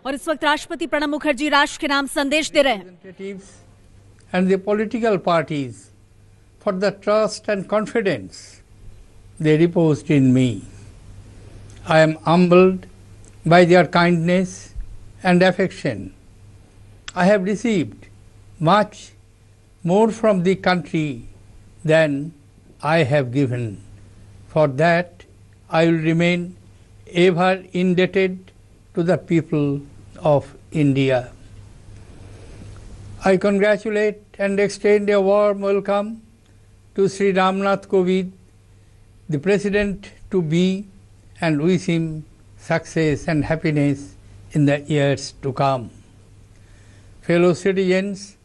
और इस वक्त राष्ट्रपति प्रणब मुखर्जी राष्ट्र के नाम संदेश दे रहे हैं। And the political parties for the trust and confidence they reposed in me. I am humbled by their kindness and affection. I have received much more from the country than I have given. For that, I will remain ever indebted to the people of India. I congratulate and extend a warm welcome to Sri Ramnath Kovind, the President-to-be, and wish him success and happiness in the years to come. Fellow citizens,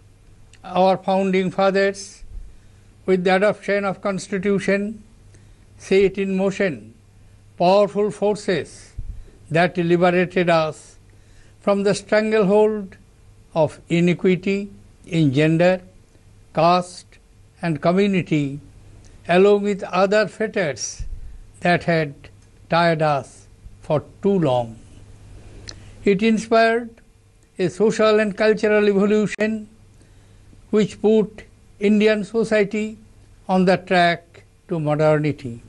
our founding fathers, with the adoption of Constitution, set in motion powerful forces that liberated us from the stranglehold of inequity in gender, caste, and community, along with other fetters that had tied us for too long. It inspired a social and cultural evolution which put Indian society on the track to modernity.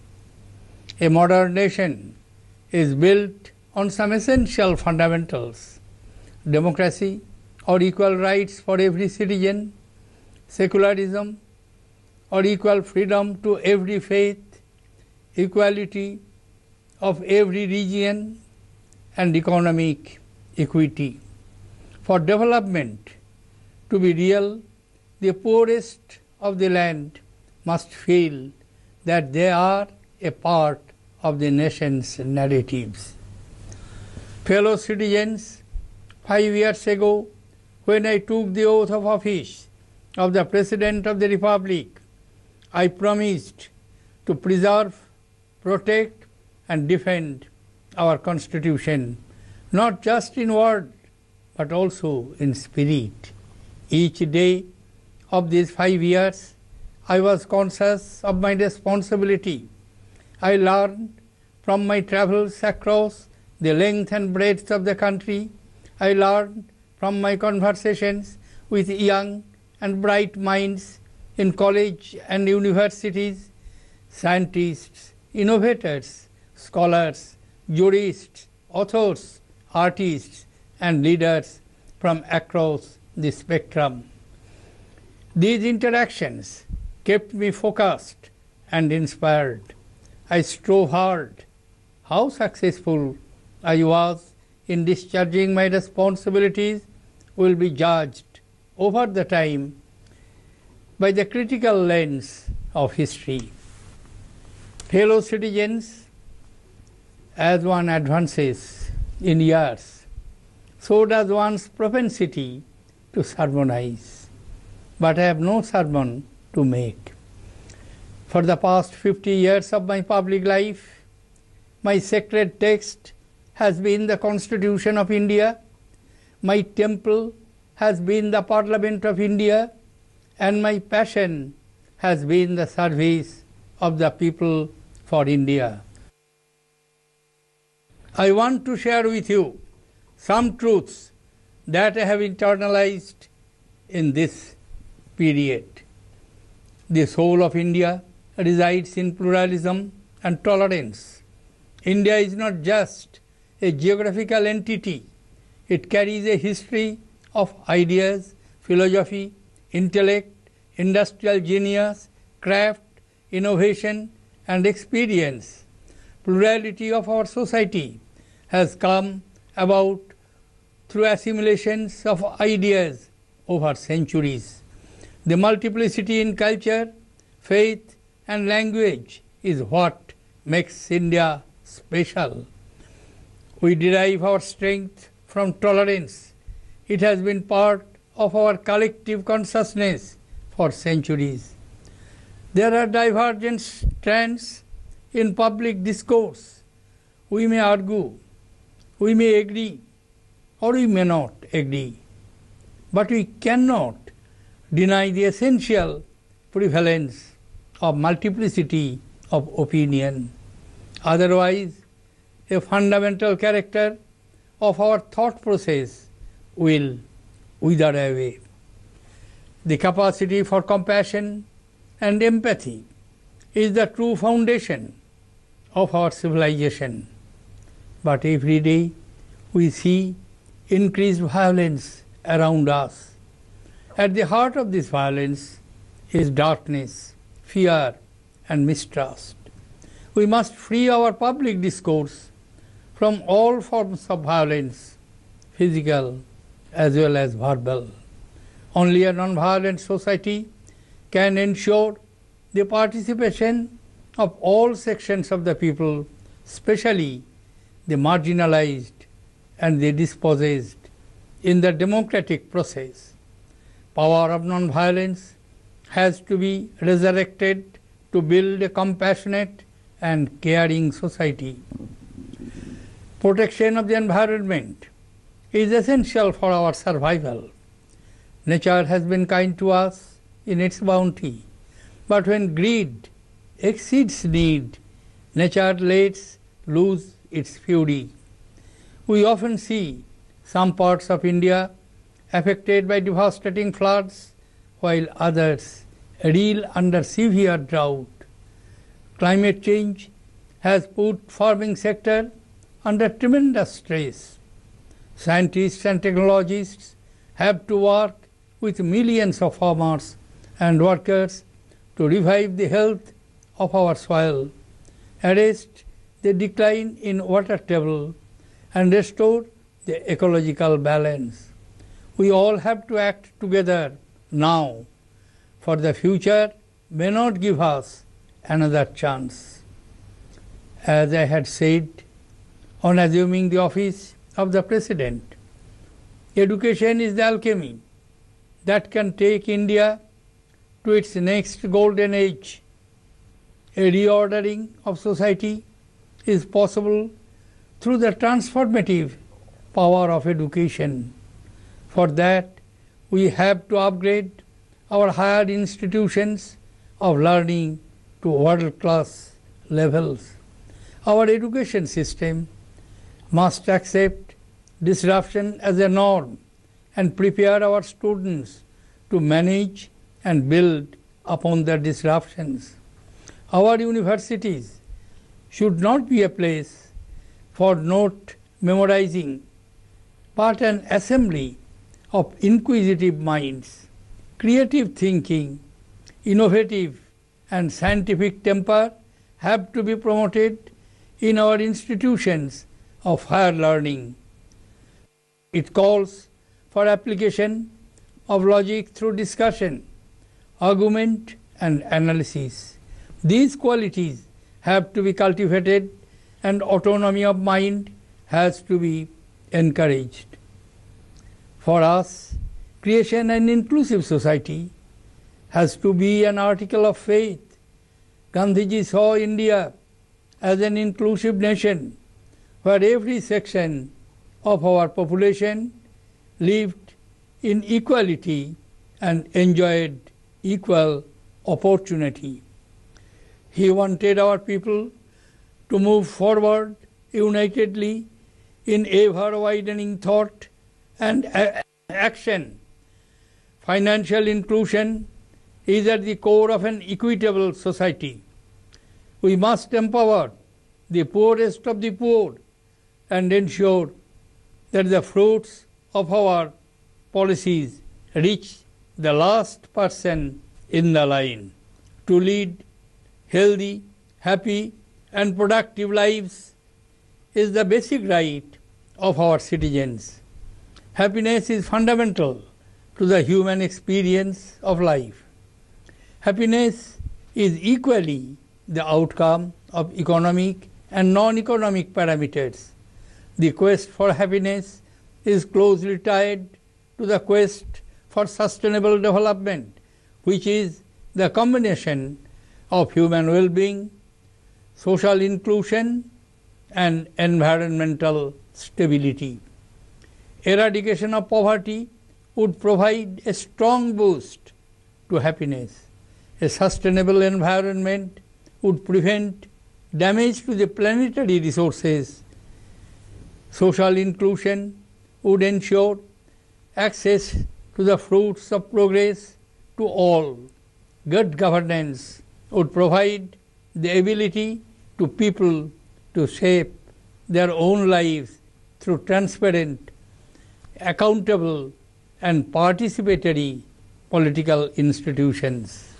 A modern nation is built on some essential fundamentals: democracy or equal rights for every citizen, secularism or equal freedom to every faith, equality of every region, and economic equity. For development to be real, the poorest of the land must feel that they are a part of the nation's narratives. Fellow citizens, 5 years ago, when I took the oath of office of the President of the Republic, I promised to preserve, protect, and defend our Constitution, not just in word, but also in spirit. Each day of these 5 years, I was conscious of my responsibility. I learned from my travels across the length and breadth of the country. I learned from my conversations with young and bright minds in college and universities, scientists, innovators, scholars, jurists, authors, artists, and leaders from across the spectrum. These interactions kept me focused and inspired. I strove hard. How successful I was in discharging my responsibilities will be judged over the time by the critical lens of history. Fellow citizens, as one advances in years, so does one's propensity to sermonize. But I have no sermon to make. For the past 50 years of my public life, my sacred text has been the Constitution of India, my temple has been the Parliament of India, and my passion has been the service of the people for India. I want to share with you some truths that I have internalized in this period. The soul of India resides in pluralism and tolerance. India is not just a geographical entity. It carries a history of ideas, philosophy, intellect, industrial genius, craft, innovation, and experience. Plurality of our society has come about through assimilations of ideas over centuries. The multiplicity in culture, faith, and language is what makes India special. We derive our strength from tolerance. It has been part of our collective consciousness for centuries. There are divergent strands in public discourse. We may argue, we may agree, or we may not agree. But we cannot deny the essential prevalence of multiplicity of opinion. Otherwise, a fundamental character of our thought process will wither away. The capacity for compassion and empathy is the true foundation of our civilization. But every day we see increased violence around us. At the heart of this violence is darkness, fear, and mistrust. We must free our public discourse from all forms of violence, physical as well as verbal. Only a non-violent society can ensure the participation of all sections of the people, especially the marginalized and the dispossessed, in the democratic process. Power of non-violence has to be resurrected to build a compassionate and caring society. Protection of the environment is essential for our survival. Nature has been kind to us in its bounty, but when greed exceeds need, nature lets loose its fury. We often see some parts of India affected by devastating floods, while others reel under severe drought. Climate change has put farming sector under tremendous stress. Scientists and technologists have to work with millions of farmers and workers to revive the health of our soil, arrest the decline in water table, and restore the ecological balance. We all have to act together now, for the future may not give us another chance. As I had said on assuming the office of the President, education is the alchemy that can take India to its next golden age. A reordering of society is possible through the transformative power of education. For that, we have to upgrade our higher institutions of learning to world-class levels. Our education system must accept disruption as a norm and prepare our students to manage and build upon the disruptions. Our universities should not be a place for note memorizing, but an assembly of inquisitive minds. Creative thinking, innovative and scientific temper have to be promoted in our institutions of higher learning. It calls for application of logic through discussion, argument and analysis. These qualities have to be cultivated and autonomy of mind has to be encouraged. For us, creation an inclusive society has to be an article of faith. Gandhiji saw India as an inclusive nation where every section of our population lived in equality and enjoyed equal opportunity. He wanted our people to move forward unitedly in ever-widening thought and action. Financial inclusion is at the core of an equitable society. We must empower the poorest of the poor and ensure that the fruits of our policies reach the last person in the line. To lead healthy, happy and productive lives is the basic right of our citizens. Happiness is fundamental to the human experience of life. Happiness is equally the outcome of economic and non-economic parameters. The quest for happiness is closely tied to the quest for sustainable development, which is the combination of human well-being, social inclusion, and environmental stability. Eradication of poverty would provide a strong boost to happiness. A sustainable environment would prevent damage to the planetary resources Social inclusion would ensure access to the fruits of progress to all. Good governance would provide the ability to people to shape their own lives through transparent, accountable, and participatory political institutions.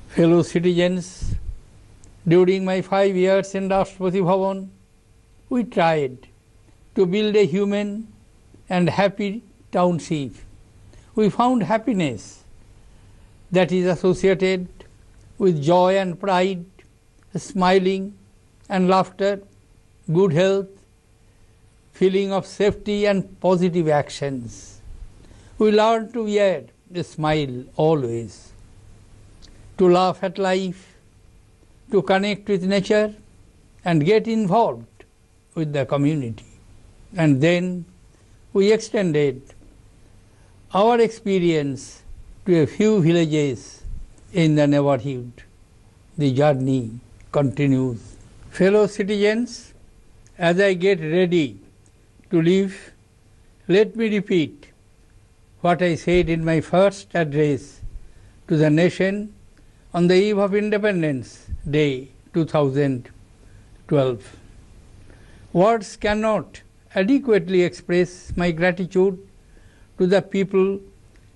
Fellow citizens, during my 5 years in Rashtrapati Bhavan, we tried to build a human and happy township. We found happiness that is associated with joy and pride, smiling and laughter, good health, feeling of safety and positive actions. We learned to wear a smile always, to laugh at life, to connect with nature and get involved with the community. And then we extended our experience to a few villages in the neighborhood. The journey continues. Fellow citizens, as I get ready to leave, let me repeat what I said in my first address to the nation on the eve of Independence Day 2012. Words cannot adequately express my gratitude to the people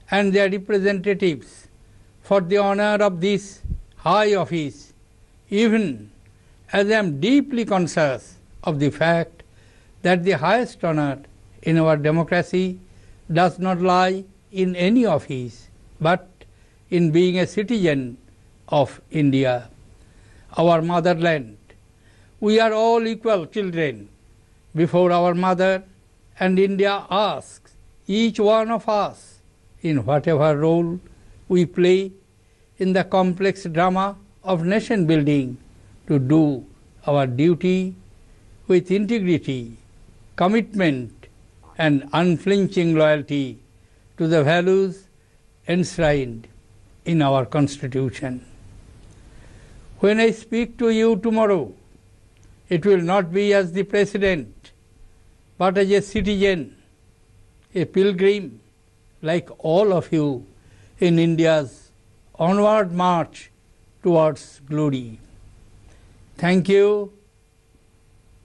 and their representatives for the honor of this high office, even as I am deeply conscious of the fact that the highest honor in our democracy does not lie in any office, but in being a citizen of India, our motherland. We are all equal children before our mother, and India asks each one of us, in whatever role we play in the complex drama of nation building, to do our duty with integrity, commitment, and unflinching loyalty to the values enshrined in our Constitution. When I speak to you tomorrow, it will not be as the President, but as a citizen, a pilgrim like all of you in India's onward march towards glory. Thank you.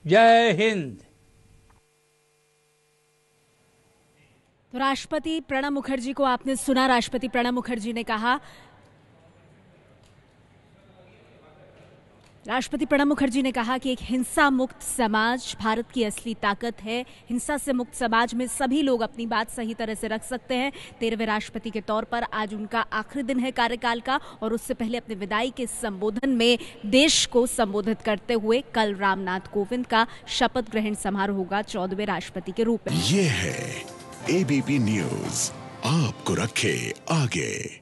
Jai Hind. तो राष्ट्रपति प्रणब मुखर्जी को आपने सुना। राष्ट्रपति प्रणब मुखर्जी ने कहा, कि एक हिंसा मुक्त समाज भारत की असली ताकत है। हिंसा से मुक्त समाज में सभी लोग अपनी बात सही तरह से रख सकते हैं। 13वें राष्ट्रपति के तौर पर आज उनका आखिरी दिन है कार्यकाल का, और उससे पहले अपने विदाई के संबोधन में देश को संबोधित करते हुए कल रामनाथ कोविंद का शपथ ग्रहण समारोह होगा 14वें राष्ट्रपति के रूप में। ये है एबीपी न्यूज़, आपको रखे आगे।